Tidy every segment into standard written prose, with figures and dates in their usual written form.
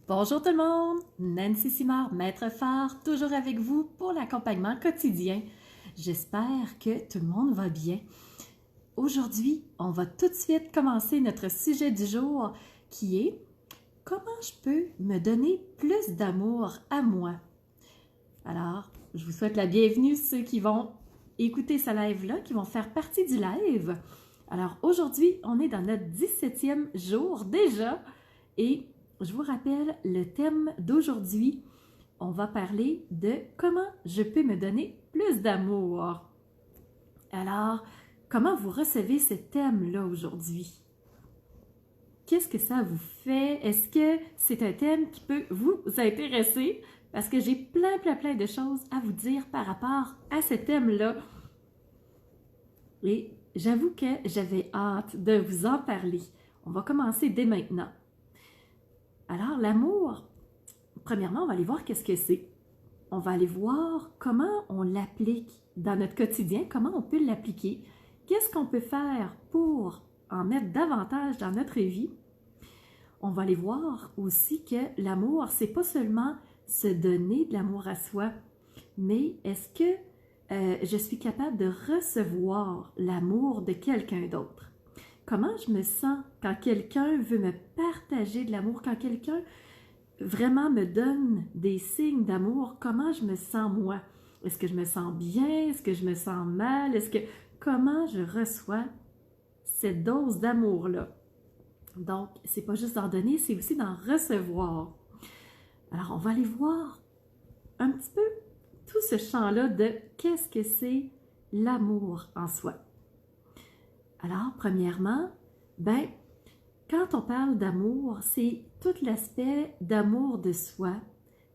Bonjour tout le monde, Nancy Simard, maître phare, toujours avec vous pour l'accompagnement quotidien. J'espère que tout le monde va bien. Aujourd'hui, on va tout de suite commencer notre sujet du jour qui est « Comment je peux me donner plus d'amour à moi? » Alors, je vous souhaite la bienvenue ceux qui vont écouter ce live-là, qui vont faire partie du live. Alors aujourd'hui, on est dans notre 17e jour déjà et je vous rappelle le thème d'aujourd'hui. On va parler de comment je peux me donner plus d'amour. Alors, comment vous recevez ce thème-là aujourd'hui? Qu'est-ce que ça vous fait? Est-ce que c'est un thème qui peut vous intéresser? Parce que j'ai plein de choses à vous dire par rapport à ce thème-là. Et j'avoue que j'avais hâte de vous en parler. On va commencer dès maintenant. Alors, l'amour, premièrement, on va aller voir qu'est-ce que c'est. On va aller voir comment on l'applique dans notre quotidien, comment on peut l'appliquer, qu'est-ce qu'on peut faire pour en mettre davantage dans notre vie. On va aller voir aussi que l'amour, c'est pas seulement se donner de l'amour à soi, mais est-ce que je suis capable de recevoir l'amour de quelqu'un d'autre? Comment je me sens quand quelqu'un veut me partager de l'amour, quand quelqu'un vraiment me donne des signes d'amour, comment je me sens moi? Est-ce que je me sens bien? Est-ce que je me sens mal? Comment je reçois cette dose d'amour-là? Donc, c'est pas juste d'en donner, c'est aussi d'en recevoir. Alors, on va aller voir un petit peu tout ce champ-là de qu'est-ce que c'est l'amour en soi. Alors, premièrement, quand on parle d'amour, c'est tout l'aspect d'amour de soi,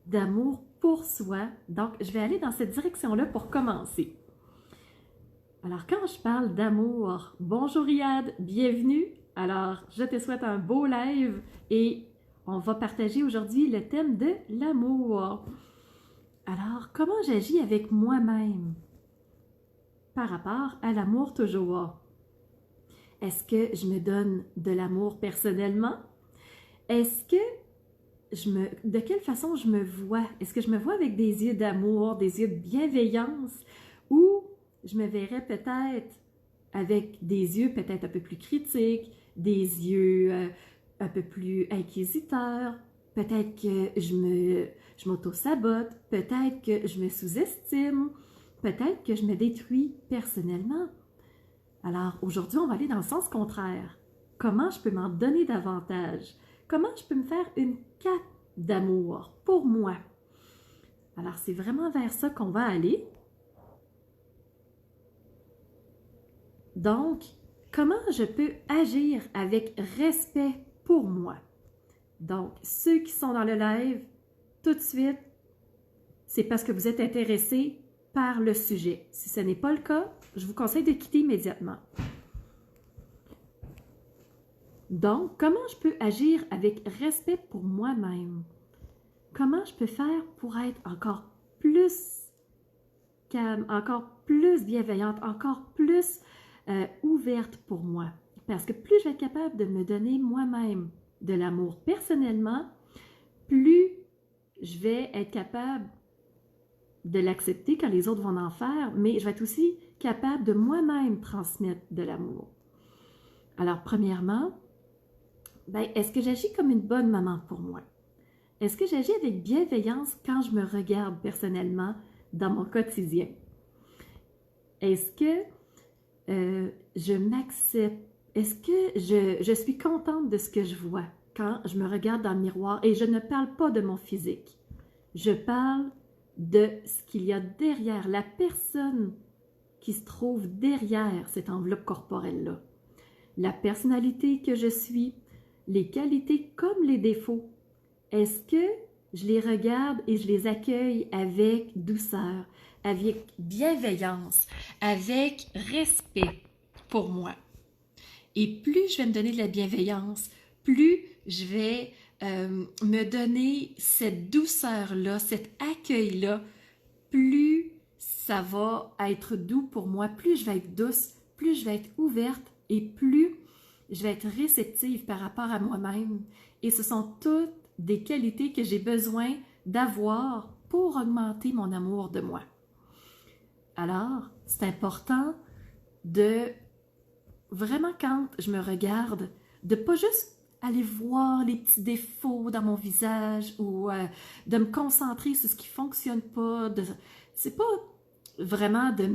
d'amour pour soi. Donc, je vais aller dans cette direction-là pour commencer. Alors, quand je parle d'amour, bonjour Riyad, bienvenue. Alors, je te souhaite un beau live et on va partager aujourd'hui le thème de l'amour. Alors, comment j'agis avec moi-même par rapport à l'amour toujours? Est-ce que je me donne de l'amour personnellement? Est-ce que de quelle façon je me vois? Est-ce que je me vois avec des yeux d'amour, des yeux de bienveillance? Ou je me verrais peut-être avec des yeux peut-être un peu plus critiques, des yeux un peu plus inquisiteurs? Peut-être que je m'auto-sabote, peut-être que je me sous-estime, peut-être que je me détruis personnellement. Alors, aujourd'hui, on va aller dans le sens contraire. Comment je peux m'en donner davantage? Comment je peux me faire une cape d'amour pour moi? Alors, c'est vraiment vers ça qu'on va aller. Donc, comment je peux agir avec respect pour moi? Donc, ceux qui sont dans le live, tout de suite, c'est parce que vous êtes intéressés par le sujet. Si ce n'est pas le cas, je vous conseille de quitter immédiatement. Donc, comment je peux agir avec respect pour moi-même? Comment je peux faire pour être encore plus calme, encore plus bienveillante, encore plus ouverte pour moi? Parce que plus je vais être capable de me donner moi-même de l'amour personnellement, plus je vais être capable de l'accepter quand les autres vont en faire, mais je vais être aussi capable de moi-même transmettre de l'amour. Alors, premièrement, est-ce que j'agis comme une bonne maman pour moi? Est-ce que j'agis avec bienveillance quand je me regarde personnellement dans mon quotidien? Est-ce que je m'accepte? Est-ce que je suis contente de ce que je vois quand je me regarde dans le miroir? Et je ne parle pas de mon physique. Je parle de ce qu'il y a derrière, la personne qui se trouve derrière cette enveloppe corporelle-là. La personnalité que je suis, les qualités comme les défauts. Est-ce que je les regarde et je les accueille avec douceur, avec bienveillance, avec respect pour moi? Et plus je vais me donner de la bienveillance, plus je vais me donner cette douceur-là, cet accueil-là, plus ça va être doux pour moi, plus je vais être douce, plus je vais être ouverte et plus je vais être réceptive par rapport à moi-même. Et ce sont toutes des qualités que j'ai besoin d'avoir pour augmenter mon amour de moi. Alors, c'est important de vraiment, quand je me regarde, de pas juste aller voir les petits défauts dans mon visage ou de me concentrer sur ce qui fonctionne pas. C'est pas vraiment de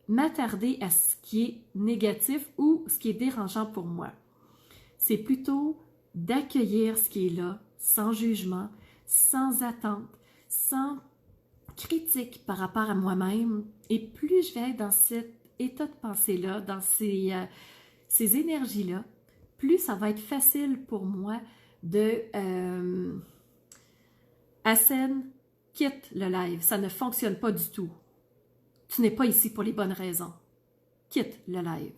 m'attarder à ce qui est négatif ou ce qui est dérangeant pour moi. C'est plutôt d'accueillir ce qui est là, sans jugement, sans attente, sans critique par rapport à moi-même. Et plus je vais être dans cet état de pensée-là, dans ces énergies-là, plus ça va être facile pour moi de Hassen, quitte le live, ça ne fonctionne pas du tout. Tu n'es pas ici pour les bonnes raisons. Quitte le live.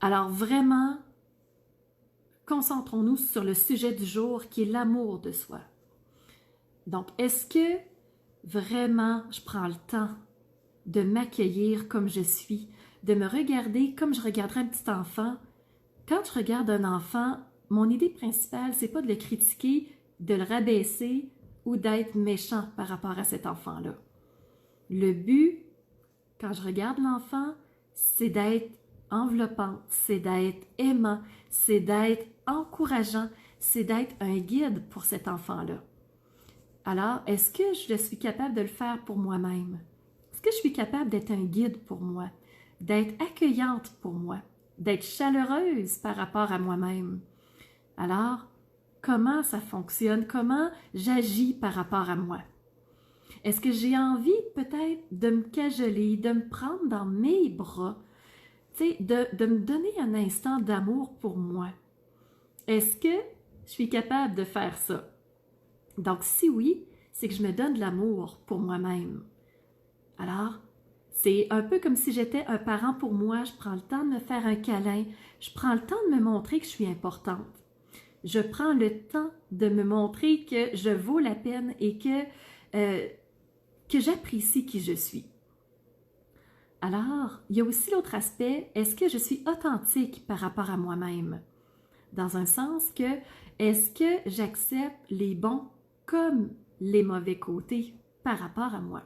Alors vraiment, concentrons-nous sur le sujet du jour qui est l'amour de soi. Donc, est-ce que vraiment je prends le temps de m'accueillir comme je suis, de me regarder comme je regarderais un petit enfant? Quand je regarde un enfant, mon idée principale, c'est pas de le critiquer, de le rabaisser ou d'être méchant par rapport à cet enfant-là. Le but, quand je regarde l'enfant, c'est d'être enveloppant, c'est d'être aimant, c'est d'être encourageant, c'est d'être un guide pour cet enfant-là. Alors, est-ce que je suis capable de le faire pour moi-même? Est-ce que je suis capable d'être un guide pour moi, d'être accueillante pour moi, d'être chaleureuse par rapport à moi-même? Alors, comment ça fonctionne? Comment j'agis par rapport à moi? Est-ce que j'ai envie peut-être de me cajoler, de me prendre dans mes bras, de me donner un instant d'amour pour moi? Est-ce que je suis capable de faire ça? Donc, si oui, c'est que je me donne de l'amour pour moi-même. Alors, c'est un peu comme si j'étais un parent pour moi. Je prends le temps de me faire un câlin. Je prends le temps de me montrer que je suis importante. Je prends le temps de me montrer que je vaux la peine et que j'apprécie qui je suis. Alors, il y a aussi l'autre aspect, est-ce que je suis authentique par rapport à moi-même? Dans un sens que, est-ce que j'accepte les bons comme les mauvais côtés par rapport à moi?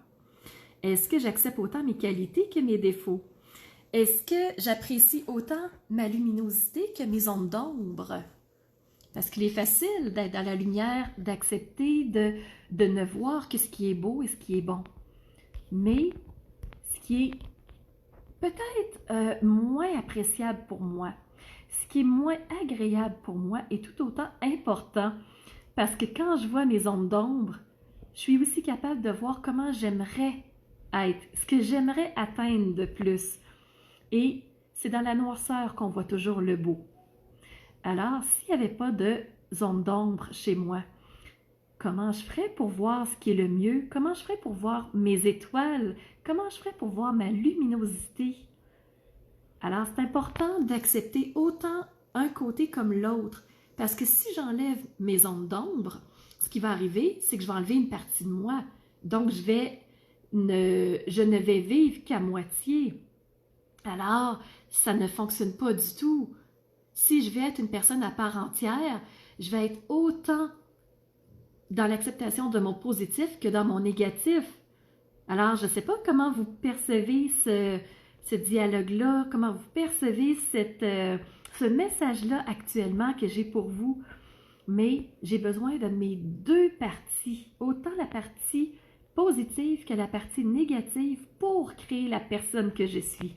Est-ce que j'accepte autant mes qualités que mes défauts? Est-ce que j'apprécie autant ma luminosité que mes ondes d'ombre? Parce qu'il est facile d'être dans la lumière, d'accepter, de ne voir que ce qui est beau et ce qui est bon. Mais ce qui est peut-être moins appréciable pour moi, ce qui est moins agréable pour moi est tout autant important. Parce que quand je vois mes ondes d'ombre, je suis aussi capable de voir comment j'aimerais être, ce que j'aimerais atteindre de plus. Et c'est dans la noirceur qu'on voit toujours le beau. Alors, s'il n'y avait pas de zone d'ombre chez moi, comment je ferais pour voir ce qui est le mieux? Comment je ferais pour voir mes étoiles? Comment je ferais pour voir ma luminosité? Alors, c'est important d'accepter autant un côté comme l'autre. Parce que si j'enlève mes ondes d'ombre, ce qui va arriver, c'est que je vais enlever une partie de moi. Donc, je ne vais vivre qu'à moitié. Alors, ça ne fonctionne pas du tout. Si je vais être une personne à part entière, je vais être autant dans l'acceptation de mon positif que dans mon négatif. Alors, je ne sais pas comment vous percevez ce dialogue-là, comment vous percevez ce message-là actuellement que j'ai pour vous, mais j'ai besoin de mes deux parties, autant la partie positive que la partie négative pour créer la personne que je suis.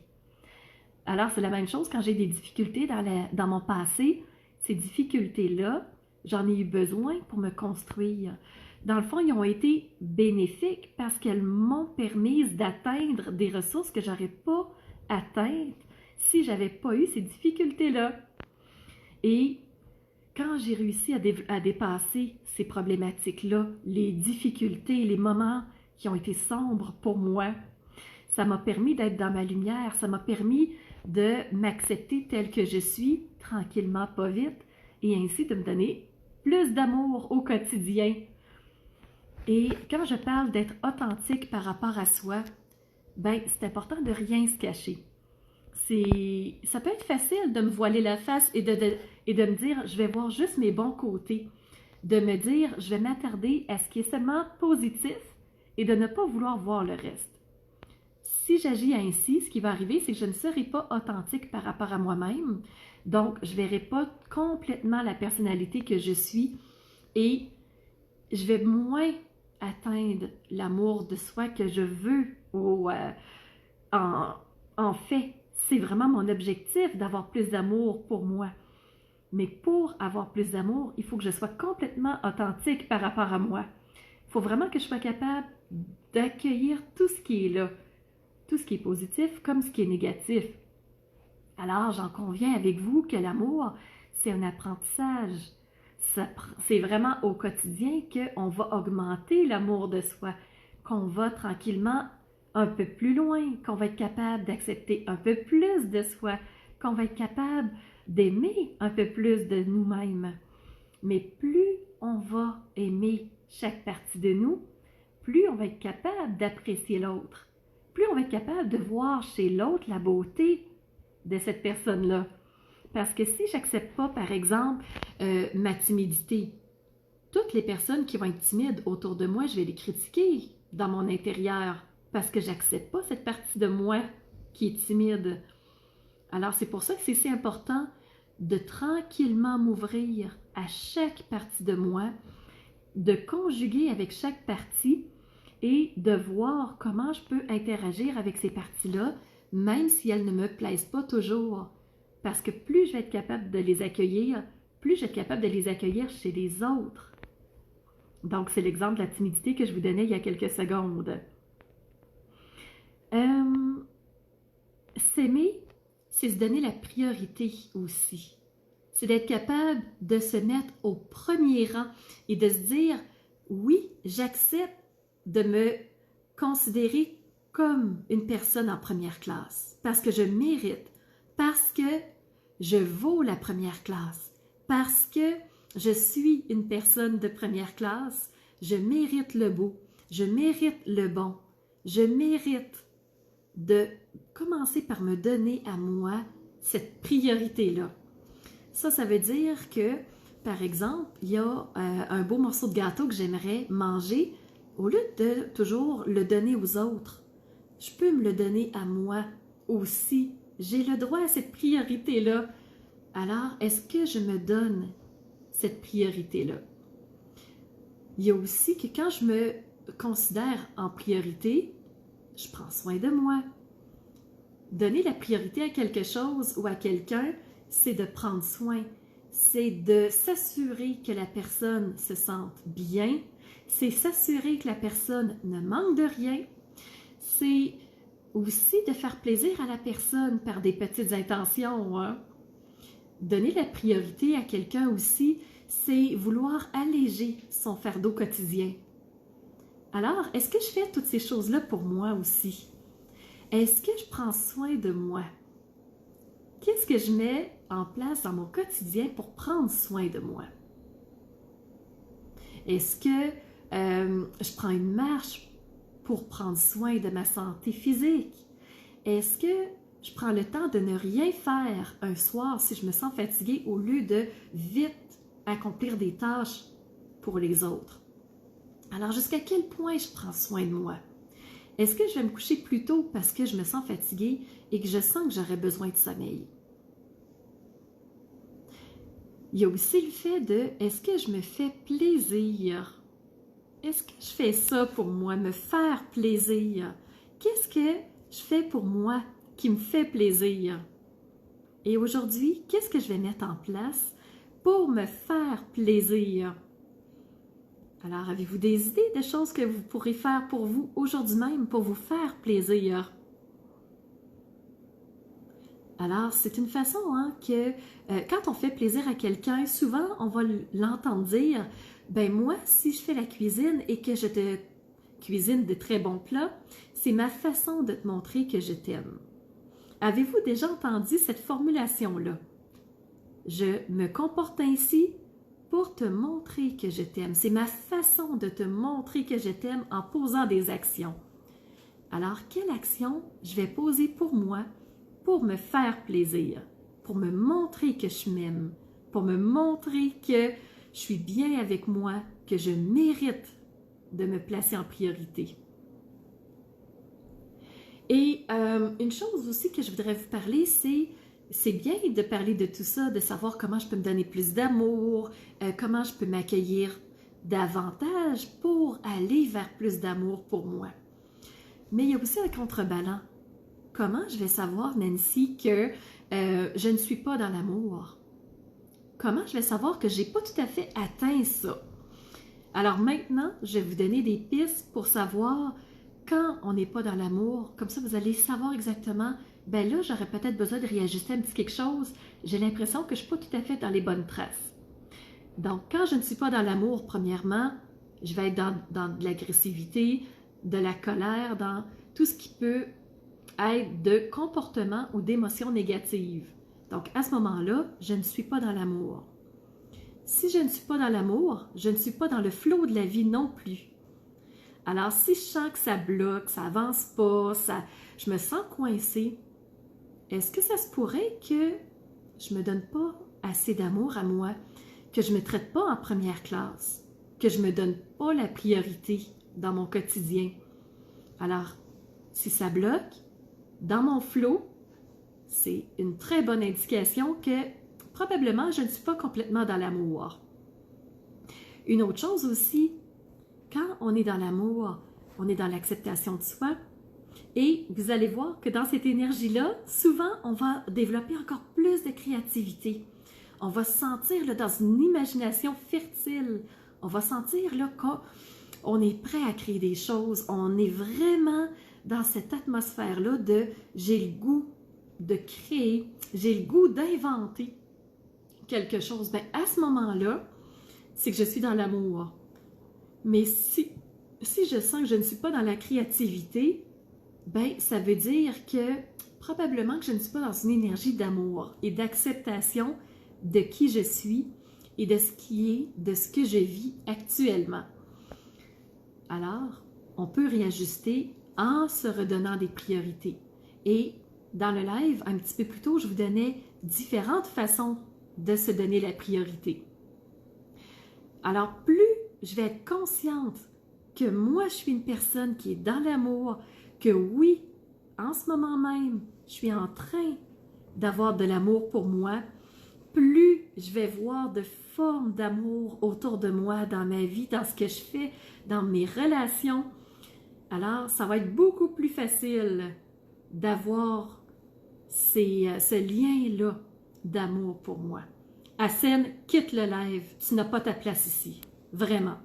Alors, c'est la même chose quand j'ai des difficultés dans mon passé. Ces difficultés-là, j'en ai eu besoin pour me construire. Dans le fond, ils ont été bénéfiques parce qu'elles m'ont permis d'atteindre des ressources que je n'aurais pas atteintes si je n'avais pas eu ces difficultés-là. Et quand j'ai réussi à dépasser ces problématiques-là, les difficultés, les moments qui ont été sombres pour moi, ça m'a permis d'être dans ma lumière, ça m'a permis de m'accepter telle que je suis, tranquillement, pas vite, et ainsi de me donner plus d'amour au quotidien. Et quand je parle d'être authentique par rapport à soi, ben c'est important de rien se cacher. ça peut être facile de me voiler la face et de me dire, je vais voir juste mes bons côtés. De me dire, je vais m'attarder à ce qui est seulement positif et de ne pas vouloir voir le reste. Si j'agis ainsi, ce qui va arriver, c'est que je ne serai pas authentique par rapport à moi-même. Donc, je ne verrai pas complètement la personnalité que je suis et je vais moins atteindre l'amour de soi que je veux. En fait, c'est vraiment mon objectif d'avoir plus d'amour pour moi. Mais pour avoir plus d'amour, il faut que je sois complètement authentique par rapport à moi. Il faut vraiment que je sois capable d'accueillir tout ce qui est là, tout ce qui est positif comme ce qui est négatif. Alors, j'en conviens avec vous que l'amour, c'est un apprentissage. C'est vraiment au quotidien qu'on va augmenter l'amour de soi, qu'on va tranquillement un peu plus loin, qu'on va être capable d'accepter un peu plus de soi, qu'on va être capable d'aimer un peu plus de nous-mêmes. Mais plus on va aimer chaque partie de nous, plus on va être capable d'apprécier l'autre, plus on va être capable de voir chez l'autre la beauté de cette personne-là. Parce que si j'accepte pas, par exemple, ma timidité, toutes les personnes qui vont être timides autour de moi, je vais les critiquer dans mon intérieur parce que j'accepte pas cette partie de moi qui est timide. Alors, c'est pour ça que c'est si important de tranquillement m'ouvrir à chaque partie de moi, de conjuguer avec chaque partie et de voir comment je peux interagir avec ces parties-là, même si elles ne me plaisent pas toujours. Parce que plus je vais être capable de les accueillir, plus je vais être capable de les accueillir chez les autres. Donc, c'est l'exemple de la timidité que je vous donnais il y a quelques secondes. S'aimer, c'est se donner la priorité aussi. C'est d'être capable de se mettre au premier rang et de se dire, oui, j'accepte de me considérer comme une personne en première classe, parce que je mérite, parce que je vaux la première classe, parce que je suis une personne de première classe, je mérite le beau, je mérite le bon, je mérite de commencer par me donner à moi cette priorité-là. Ça veut dire que, par exemple, il y a un beau morceau de gâteau que j'aimerais manger, au lieu de toujours le donner aux autres, je peux me le donner à moi aussi. J'ai le droit à cette priorité-là. Alors, est-ce que je me donne cette priorité-là? Il y a aussi que quand je me considère en priorité, je prends soin de moi. Donner la priorité à quelque chose ou à quelqu'un, c'est de prendre soin. C'est de s'assurer que la personne se sente bien. C'est s'assurer que la personne ne manque de rien. C'est aussi de faire plaisir à la personne par des petites intentions. Hein? Donner la priorité à quelqu'un aussi, c'est vouloir alléger son fardeau quotidien. Alors, est-ce que je fais toutes ces choses-là pour moi aussi? Est-ce que je prends soin de moi? Qu'est-ce que je mets en place dans mon quotidien pour prendre soin de moi? Est-ce que je prends une marche pour prendre soin de ma santé physique? Est-ce que je prends le temps de ne rien faire un soir si je me sens fatiguée au lieu de vite accomplir des tâches pour les autres? Alors, jusqu'à quel point je prends soin de moi? Est-ce que je vais me coucher plus tôt parce que je me sens fatiguée et que je sens que j'aurais besoin de sommeil? Il y a aussi le fait de, est-ce que je me fais plaisir? Est-ce que je fais ça pour moi, me faire plaisir? Qu'est-ce que je fais pour moi qui me fait plaisir? Et aujourd'hui, qu'est-ce que je vais mettre en place pour me faire plaisir? Alors, avez-vous des idées de choses que vous pourrez faire pour vous aujourd'hui même pour vous faire plaisir? Alors, c'est une façon que quand on fait plaisir à quelqu'un, souvent on va l'entendre dire « Ben moi, si je fais la cuisine et que je te cuisine de très bons plats, c'est ma façon de te montrer que je t'aime. » Avez-vous déjà entendu cette formulation-là? Je me comporte ainsi pour te montrer que je t'aime. C'est ma façon de te montrer que je t'aime en posant des actions. Alors, quelle action je vais poser pour moi pour me faire plaisir, pour me montrer que je m'aime, pour me montrer que je suis bien avec moi, que je mérite de me placer en priorité. Et une chose aussi que je voudrais vous parler, c'est bien de parler de tout ça, de savoir comment je peux me donner plus d'amour, comment je peux m'accueillir davantage pour aller vers plus d'amour pour moi. Mais il y a aussi un contrebalan. Comment je vais savoir, Nancy, que je ne suis pas dans l'amour? Comment je vais savoir que je n'ai pas tout à fait atteint ça? Alors maintenant, je vais vous donner des pistes pour savoir quand on n'est pas dans l'amour. Comme ça, vous allez savoir exactement, ben là, j'aurais peut-être besoin de réajuster un petit quelque chose. J'ai l'impression que je ne suis pas tout à fait dans les bonnes traces. Donc, quand je ne suis pas dans l'amour, premièrement, je vais être dans de l'agressivité, de la colère, dans tout ce qui peut être de comportement ou d'émotions négatives. Donc, à ce moment-là, je ne suis pas dans l'amour. Si je ne suis pas dans l'amour, je ne suis pas dans le flot de la vie non plus. Alors, si je sens que ça bloque, ça avance pas, je me sens coincée, est-ce que ça se pourrait que je me donne pas assez d'amour à moi, que je me traite pas en première classe, que je me donne pas la priorité dans mon quotidien? Alors, si ça bloque, dans mon flot, c'est une très bonne indication que probablement je ne suis pas complètement dans l'amour. Une autre chose aussi, quand on est dans l'amour, on est dans l'acceptation de soi et vous allez voir que dans cette énergie-là, souvent on va développer encore plus de créativité. On va se sentir là, dans une imagination fertile. On va sentir là, qu'on est prêt à créer des choses. On est vraiment dans cette atmosphère-là de j'ai le goût de créer, j'ai le goût d'inventer quelque chose. Bien, à ce moment-là, c'est que je suis dans l'amour. Mais si je sens que je ne suis pas dans la créativité, ben ça veut dire que probablement que je ne suis pas dans une énergie d'amour et d'acceptation de qui je suis et de ce que je vis actuellement. Alors, on peut réajuster en se redonnant des priorités. Et dans le live, un petit peu plus tôt, je vous donnais différentes façons de se donner la priorité. Alors, plus je vais être consciente que moi, je suis une personne qui est dans l'amour, que oui, en ce moment même, je suis en train d'avoir de l'amour pour moi, plus je vais voir de formes d'amour autour de moi, dans ma vie, dans ce que je fais, dans mes relations. Alors, ça va être beaucoup plus facile d'avoir ce lien-là d'amour pour moi. Hassen, quitte le live, tu n'as pas ta place ici. Vraiment.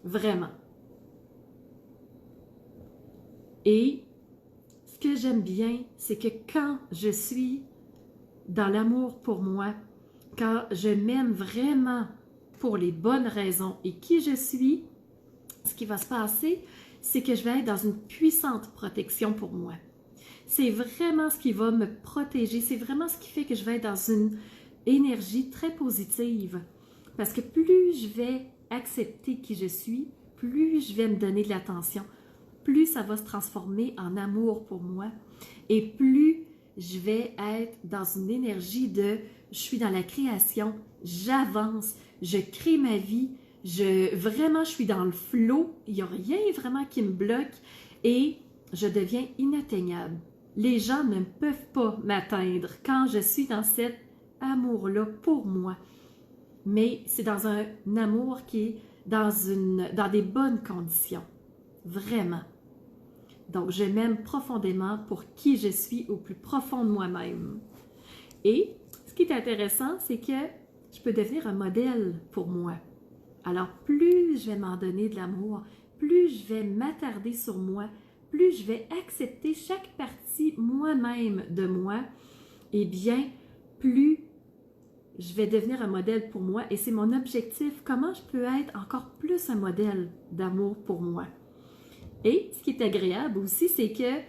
Vraiment. Et ce que j'aime bien, c'est que quand je suis dans l'amour pour moi, quand je m'aime vraiment pour les bonnes raisons et qui je suis, ce qui va se passer, c'est que je vais être dans une puissante protection pour moi. C'est vraiment ce qui va me protéger, c'est vraiment ce qui fait que je vais être dans une énergie très positive. Parce que plus je vais accepter qui je suis, plus je vais me donner de l'attention, plus ça va se transformer en amour pour moi et plus je vais être dans une énergie de je suis dans la création, j'avance, je crée ma vie, vraiment je suis dans le flow, il n'y a rien vraiment qui me bloque et je deviens inatteignable. Les gens ne peuvent pas m'atteindre quand je suis dans cet amour-là pour moi. Mais c'est dans un amour qui est dans des bonnes conditions. Vraiment. Donc, je m'aime profondément pour qui je suis au plus profond de moi-même. Et ce qui est intéressant, c'est que je peux devenir un modèle pour moi. Alors, plus je vais m'en donner de l'amour, plus je vais m'attarder sur moi, plus je vais accepter chaque partie moi-même de moi, eh bien, plus je vais devenir un modèle pour moi et c'est mon objectif. Comment je peux être encore plus un modèle d'amour pour moi? Et ce qui est agréable aussi, c'est que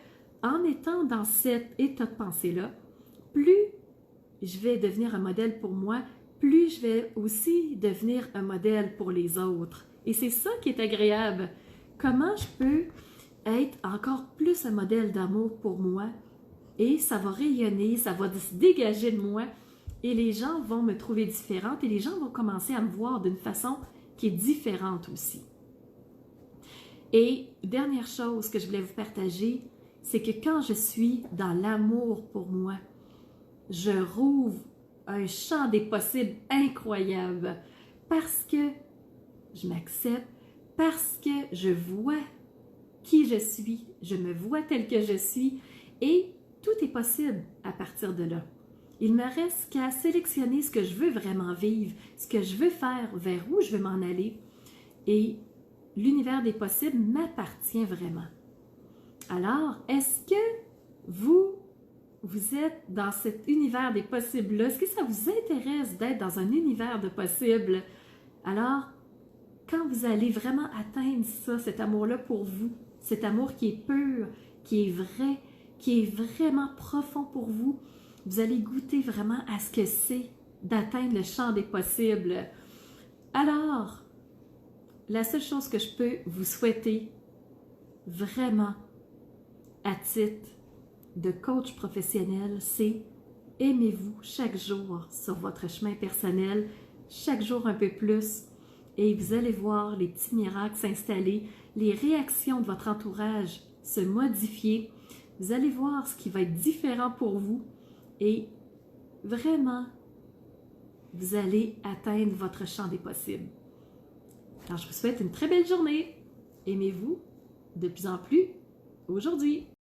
en étant dans cet état de pensée-là, plus je vais devenir un modèle pour moi, plus je vais aussi devenir un modèle pour les autres. Et c'est ça qui est agréable. Comment je peux être encore plus un modèle d'amour pour moi et ça va rayonner, ça va se dégager de moi et les gens vont me trouver différente et les gens vont commencer à me voir d'une façon qui est différente aussi. Et dernière chose que je voulais vous partager, c'est que quand je suis dans l'amour pour moi, je rouvre un champ des possibles incroyable parce que je m'accepte, parce que je vois qui je suis, je me vois tel que je suis et tout est possible à partir de là. Il me reste qu'à sélectionner ce que je veux vraiment vivre, ce que je veux faire, vers où je veux m'en aller et l'univers des possibles m'appartient vraiment. Alors, est-ce que vous êtes dans cet univers des possibles-là? Est-ce que ça vous intéresse d'être dans un univers de possibles? Alors, quand vous allez vraiment atteindre ça, cet amour-là pour vous, cet amour qui est pur, qui est vrai, qui est vraiment profond pour vous, vous allez goûter vraiment à ce que c'est d'atteindre le champ des possibles. Alors, la seule chose que je peux vous souhaiter, vraiment, à titre de coach professionnel, c'est aimez-vous chaque jour sur votre chemin personnel, chaque jour un peu plus, et vous allez voir les petits miracles s'installer, les réactions de votre entourage se modifier, vous allez voir ce qui va être différent pour vous, et vraiment, vous allez atteindre votre champ des possibles. Alors, je vous souhaite une très belle journée. Aimez-vous de plus en plus aujourd'hui.